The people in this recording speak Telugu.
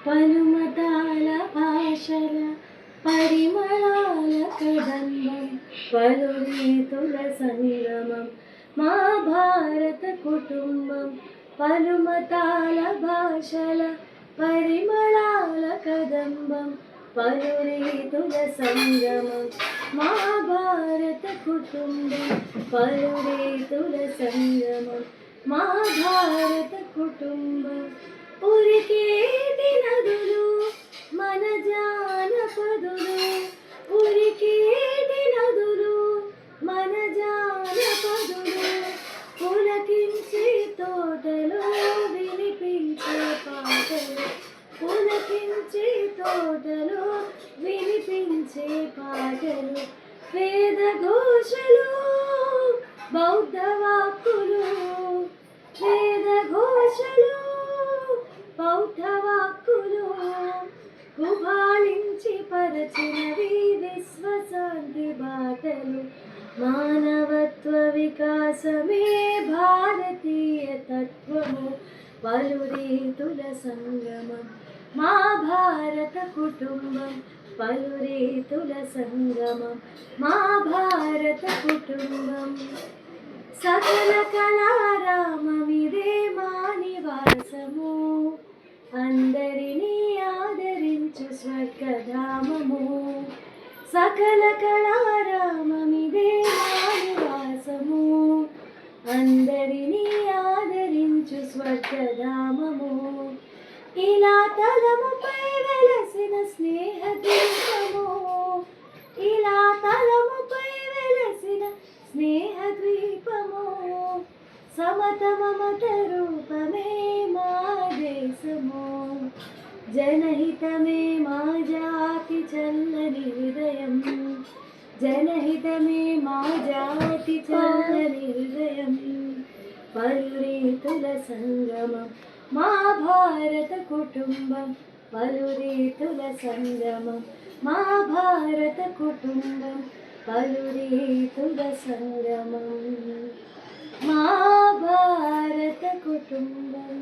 పలుమతాల భాషల పరిమళాల కదంబం పలు రీతుల సంగమం మా భారత కుటుంబం. పలుమతాల భాషల పరిమళాల కదంబం పలు రీతుల సంగమం మా భారత కుటుంబం. పలు రీతుల సంగమం మా భారత కుటుంబం. ఉరికేటి నదులు మన జానపదులు, ఉరికేటి నదులు మన జానపదులు, పులకించే తోటలో వినిపించే పాటలు, పులకించే తోటలో వినిపించే పాటలు, వేద ఘోషలు బౌద్ధ వాక్కులు, వేద ఘోషలు బౌద్ధ వాక్కులు గుబాళించి పరచినవి విశ్వశాంతి బాటలు. మానవత్వ వికాసమే భారతీయ తత్వము పలు రీతుల సంగమం మా భారత కుటుంబం. పలు రీతుల సంగమం మా భారత కుటుంబం. సకల కళారామమిదే మా నివాసము, అందరినీ ఆదరించు స్వర్గధామము. సకల కళారామమిదే మా నివాసము, అందరినీ ఆదరించు స్వర్గధామము. ఇలా తలముపై వెలసిన స్నేహ దీపము, ఇలా తలముపై వెలసిన స్నేహ ద్వీపము, సమత మమత రూపమే మా దేశము. జనహితమే మా జాతి చల్లని హృదయం, జనహితమే మా జాతి చల్లని హృదయం. పలు రీతుల సంగమం మా భారత కుటుంబం. పలు రీతుల సంగమం మా భారత కుటుంబం. పలు రీతుల సంగమం మా భారత కుటుంబం.